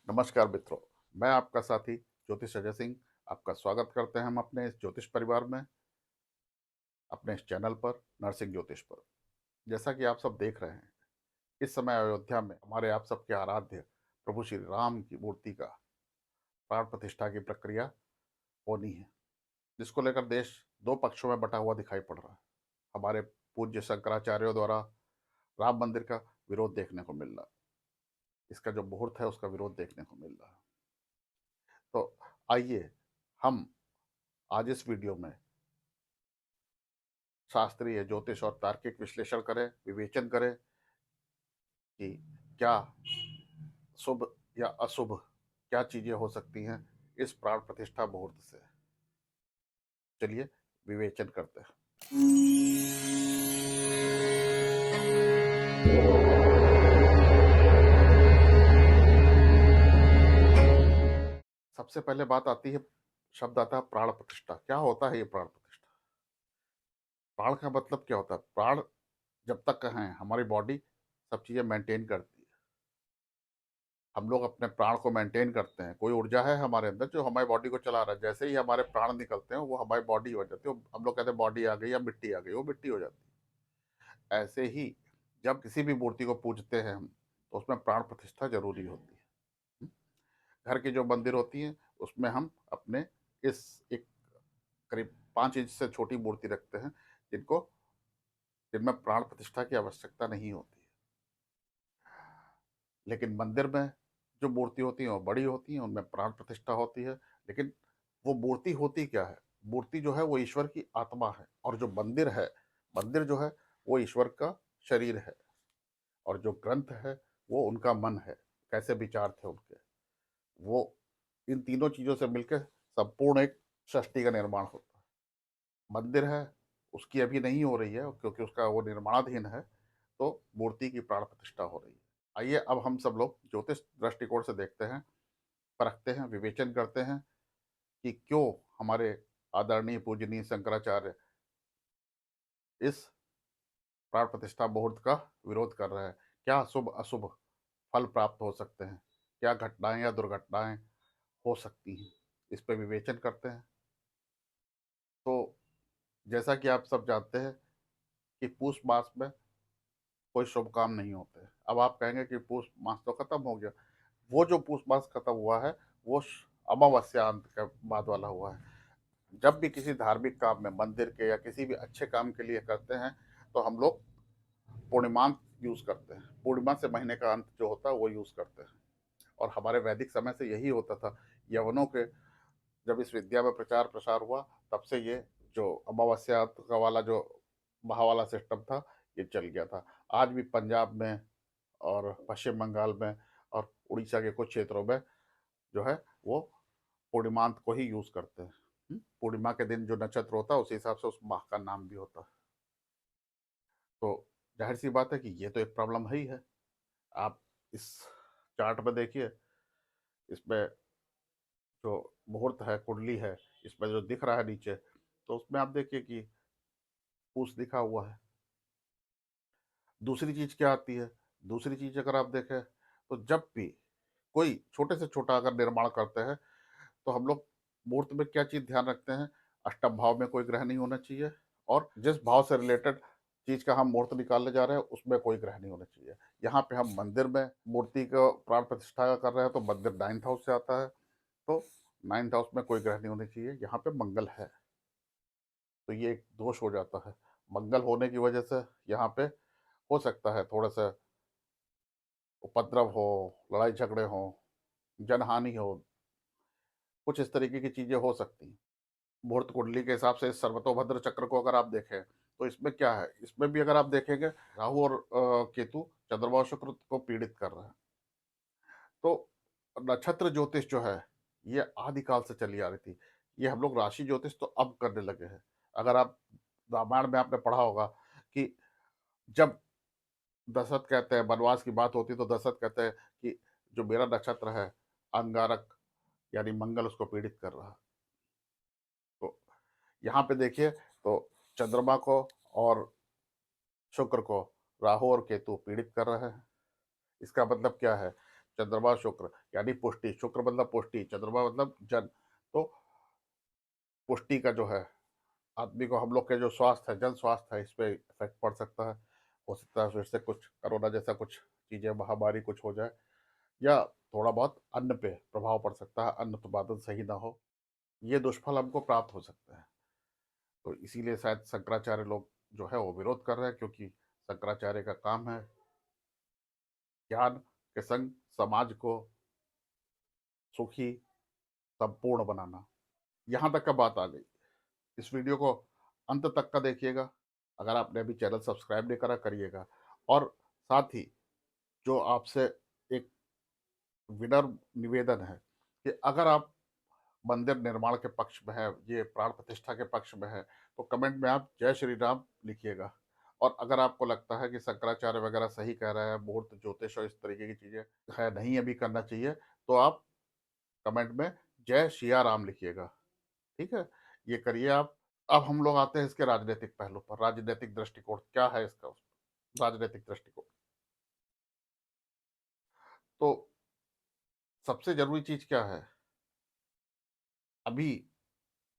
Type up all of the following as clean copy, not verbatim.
नमस्कार मित्रों। मैं आपका साथी ज्योतिष अजय सिंह आपका स्वागत करते हैं हम अपने इस ज्योतिष परिवार में, अपने इस चैनल पर, नरसिंह ज्योतिष पर। जैसा कि आप सब देख रहे हैं, इस समय अयोध्या में हमारे आप सबके आराध्य प्रभु श्री राम की मूर्ति का प्राण प्रतिष्ठा की प्रक्रिया होनी है, जिसको लेकर देश दो पक्षों में बटा हुआ दिखाई पड़ रहा है। हमारे पूज्य शंकराचार्यों द्वारा राम मंदिर का विरोध देखने को मिल रहा है, इसका जो मुहूर्त है उसका विरोध देखने को मिल रहा है। तो आइए हम आज इस वीडियो में शास्त्रीय ज्योतिष और तार्किक विश्लेषण करें, विवेचन करें कि क्या शुभ या अशुभ क्या चीजें हो सकती हैं इस प्राण प्रतिष्ठा मुहूर्त से। चलिए विवेचन करते हैं। सबसे पहले बात आती है, शब्द आता है प्राण प्रतिष्ठा। क्या होता है ये प्राण प्रतिष्ठा? प्राण का मतलब क्या होता है? प्राण जब तक हैं हमारी बॉडी सब चीजें मेंटेन करती है। हम लोग अपने प्राण को मेंटेन करते हैं। कोई ऊर्जा है हमारे अंदर जो हमारी बॉडी को चला रहा है। जैसे ही हमारे प्राण निकलते हैं वो हमारी बॉडी हो जाती है। हम लोग कहते हैं बॉडी आ गई या मिट्टी आ गई, वो मिट्टी हो जाती है। ऐसे ही जब किसी भी मूर्ति को पूजते हैं हम, तो उसमें प्राण प्रतिष्ठा जरूरी होती है। घर की जो मंदिर होती है उसमें हम अपने इस एक करीब 5 इंच से छोटी मूर्ति रखते हैं, जिनको जिनमें प्राण प्रतिष्ठा की आवश्यकता नहीं होती है। लेकिन मंदिर में जो मूर्ति होती है वो बड़ी होती है, उनमें प्राण प्रतिष्ठा होती है। लेकिन वो मूर्ति होती क्या है? मूर्ति जो है वो ईश्वर की आत्मा है, और जो मंदिर है, मंदिर जो है वो ईश्वर का शरीर है, और जो ग्रंथ है वो उनका मन है। कैसे विचार थे उनके, वो इन तीनों चीजों से मिलकर संपूर्ण एक सृष्टि का निर्माण होता है। मंदिर है, उसकी अभी नहीं हो रही है क्योंकि उसका वो निर्माणाधीन है, तो मूर्ति की प्राण प्रतिष्ठा हो रही है। आइए अब हम सब लोग ज्योतिष दृष्टिकोण से देखते हैं, परखते हैं, विवेचन करते हैं कि क्यों हमारे आदरणीय पूजनीय शंकराचार्य इस प्राण प्रतिष्ठा मुहूर्त का विरोध कर रहे हैं। क्या शुभ अशुभ फल प्राप्त हो सकते हैं, क्या घटनाएं या दुर्घटनाएं हो सकती हैं, इस पर विवेचन करते हैं। तो जैसा कि आप सब जानते हैं कि पूष मास में कोई शुभ काम नहीं होते। अब आप कहेंगे कि पूष मास तो खत्म हो गया। वो जो पूष मास खत्म हुआ है वो अमावस्या अंत के बाद वाला हुआ है। जब भी किसी धार्मिक काम में, मंदिर के या किसी भी अच्छे काम के लिए करते हैं, तो हम लोग पूर्णिमांत यूज करते हैं। पूर्णिमा से महीने का अंत जो होता है वो यूज करते हैं। और हमारे वैदिक समय से यही होता था। यवनों के जब इस विद्या में प्रचार प्रसार हुआ, तब से ये जो अमावस्या का वाला जो माह वाला सिस्टम था, ये चल गया था। आज भी पंजाब में और पश्चिम बंगाल में और उड़ीसा के कुछ क्षेत्रों में जो है वो पूर्णिमांत को ही यूज करते हैं। पूर्णिमा के दिन जो नक्षत्र होता है उसी हिसाब से उस माह का नाम भी होता है। तो जाहिर सी बात है कि ये तो एक प्रॉब्लम है ही है। आप इस चार्ट में देखिए, इसमें जो मुहूर्त है, कुंडली है, इसमें जो दिख रहा है नीचे, तो उसमें आप देखिए कि पूस लिखा हुआ है। दूसरी चीज क्या आती है? दूसरी चीज अगर आप देखें, तो जब भी कोई छोटे से छोटा अगर निर्माण करते हैं, तो हम लोग मूर्त में क्या चीज ध्यान रखते हैं? अष्टम भाव में कोई ग्रह नहीं होना चाहिए, और जिस भाव से रिलेटेड चीज का हम मूर्त निकालने जा रहे हैं उसमें कोई ग्रह नहीं होना चाहिए। यहाँ पे हम मंदिर में मूर्ति का प्राण प्रतिष्ठा का कर रहे हैं, तो मंदिर 9th हाउस से आता है, तो 9th हाउस में कोई ग्रह नहीं होने चाहिए। यहाँ पे मंगल है, तो ये एक दोष हो जाता है। मंगल होने की वजह से यहाँ पे हो सकता है थोड़ा सा उपद्रव हो, लड़ाई झगड़े हो, जनहानि हो, कुछ इस तरीके की चीजें हो सकती हैं। मुहूर्त कुंडली के हिसाब से इस सर्वतोभद्र चक्र को अगर आप देखें, तो इसमें क्या है? इसमें भी अगर आप देखेंगे, राहु और केतु चंद्रमा और शुक्र को पीड़ित कर रहे हैं। तो नक्षत्र ज्योतिष जो है ये आदिकाल से चली आ रही थी। ये हम लोग राशि ज्योतिष तो अब करने लगे हैं। अगर आप रामायण में आपने पढ़ा होगा कि जब दशरथ कहते हैं, वनवास की बात होती है, तो दशरथ कहते हैं कि जो मेरा नक्षत्र है अंगारक, यानी मंगल, उसको पीड़ित कर रहा है। तो यहाँ पे देखिए, तो चंद्रमा को और शुक्र को राहु और केतु पीड़ित कर रहे हैं। इसका मतलब क्या है? चंद्रमा शुक्र यानी पुष्टि, शुक्र मतलब पुष्टि, चंद्रमा मतलब जन। तो पुष्टि का जो है आदमी को, हम लोग के जो स्वास्थ्य है, जन स्वास्थ्य है, इस पे इफेक्ट पड़ सकता है। हो सकता है फिर से कुछ कोरोना जैसा कुछ चीजें, महामारी कुछ हो जाए, या थोड़ा बहुत अन्न पे प्रभाव पड़ सकता है, अन्न उत्पादन सही ना हो, ये दुष्फल हमको प्राप्त हो सकते हैं। तो इसीलिए शायद शंकराचार्य लोग जो है वो विरोध कर रहे हैं, क्योंकि शंकराचार्य का काम है ज्ञान के संग समाज को सुखी, संपूर्ण बनाना। यहाँ तक का बात आ गई। इस वीडियो को अंत तक का देखिएगा। अगर आपने अभी चैनल सब्सक्राइब नहीं करा, करिएगा। और साथ ही जो आपसे एक विनम्र निवेदन है कि अगर आप मंदिर निर्माण के पक्ष में है, ये प्राण प्रतिष्ठा के पक्ष में है, तो कमेंट में आप जय श्री राम लिखिएगा। और अगर आपको लगता है कि शंकराचार्य वगैरह सही कह रहे हैं, मुहूर्त ज्योतिष और इस तरीके की चीजें है नहीं अभी करना चाहिए, तो आप कमेंट में जय सिया राम लिखिएगा। ठीक है, ये करिए आप। अब हम लोग आते हैं इसके राजनीतिक पहलू पर। राजनीतिक दृष्टिकोण क्या है इसका, राजनीतिक दृष्टिकोण। तो सबसे जरूरी चीज क्या है, अभी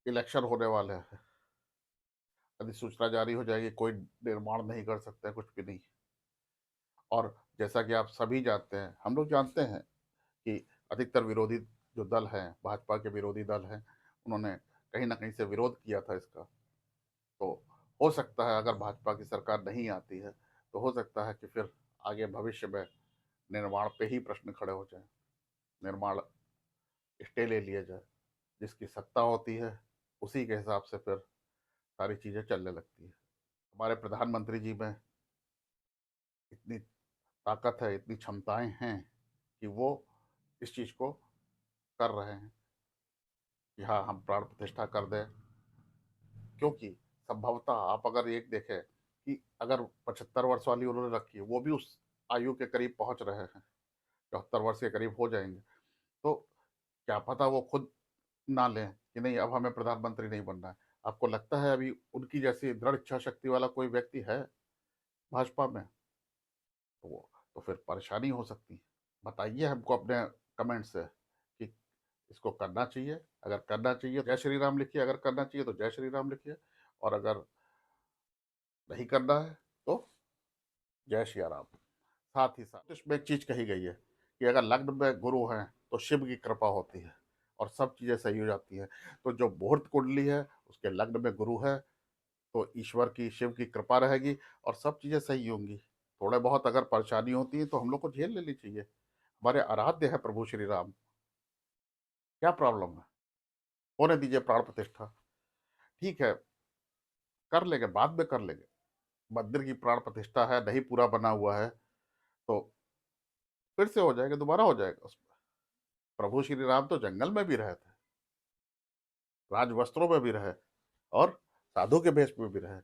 इलेक्शन होने वाले हैं, अधिसूचना जारी हो जाएगी, कोई निर्माण नहीं कर सकते हैं, कुछ भी नहीं। और जैसा कि आप सभी जानते हैं, हम लोग जानते हैं कि अधिकतर विरोधी जो दल हैं, भाजपा के विरोधी दल हैं, उन्होंने कहीं ना कहीं से विरोध किया था इसका। तो हो सकता है अगर भाजपा की सरकार नहीं आती है, तो हो सकता है कि फिर आगे भविष्य में निर्माण पे ही प्रश्न खड़े हो जाए, निर्माण स्टे ले लिया जाए। जिसकी सत्ता होती है उसी के हिसाब से फिर सारी चीजें चलने लगती है। हमारे प्रधानमंत्री जी में इतनी ताकत है, इतनी क्षमताएं हैं कि वो इस चीज को कर रहे हैं कि हाँ, हम प्राण प्रतिष्ठा कर दें। क्योंकि संभवतः आप अगर एक देखें कि अगर 75 वर्ष वाली उन्होंने रखी है, वो भी उस आयु के करीब पहुंच रहे हैं, 74 वर्ष के करीब हो जाएंगे। तो क्या पता वो खुद ना लें कि नहीं, अब हमें प्रधानमंत्री नहीं बनना है। आपको लगता है अभी उनकी जैसी दृढ़ इच्छा शक्ति वाला कोई व्यक्ति है भाजपा में? तो वो तो फिर परेशानी हो सकती है। बताइए हमको अपने कमेंट से कि इसको करना चाहिए। अगर करना चाहिए जय श्री राम लिखिए, अगर करना चाहिए तो जय श्री राम लिखिए, और अगर नहीं करना है तो जय श्री राम। साथ ही साथ इसमें एक चीज कही गई है कि अगर लग्न में गुरु हैं तो शिव की कृपा होती है और सब चीजें सही हो जाती है। तो जो मुहूर्त कुंडली है उसके लग्न में गुरु है, तो ईश्वर की, शिव की कृपा रहेगी और सब चीजें सही होंगी। थोड़े बहुत अगर परेशानी होती है तो हम लोग को झेल लेनी चाहिए। हमारे आराध्य है प्रभु श्री राम, क्या प्रॉब्लम है? होने दीजिए प्राण प्रतिष्ठा। ठीक है, कर लेंगे, बाद में कर लेंगे। मंदिर की प्राण प्रतिष्ठा है, नहीं पूरा बना हुआ है, तो फिर से हो जाएगा, दोबारा हो जाएगा उसमें। प्रभु श्री राम तो जंगल में भी रहे थे, राज वस्त्रों में भी रहे, और साधु के भेष में भी रहे।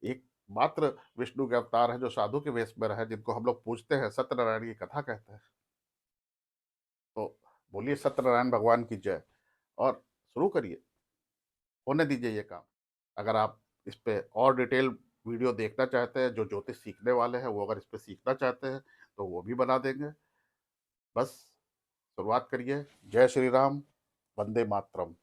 एक मात्र विष्णु के अवतार है जो साधु के वेश में रहे, जिनको हम लोग पूजते हैं, सत्यनारायण की कथा कहते हैं। तो बोलिए सत्यनारायण भगवान की जय, और शुरू करिए, होने दीजिए ये काम। अगर आप इस पे और डिटेल वीडियो देखना चाहते हैं, जो ज्योतिष सीखने वाले हैं वो अगर इस पे सीखना चाहते हैं, तो वो भी बना देंगे। बस शुरुआत करिए। जय श्री राम, वंदे मातरम।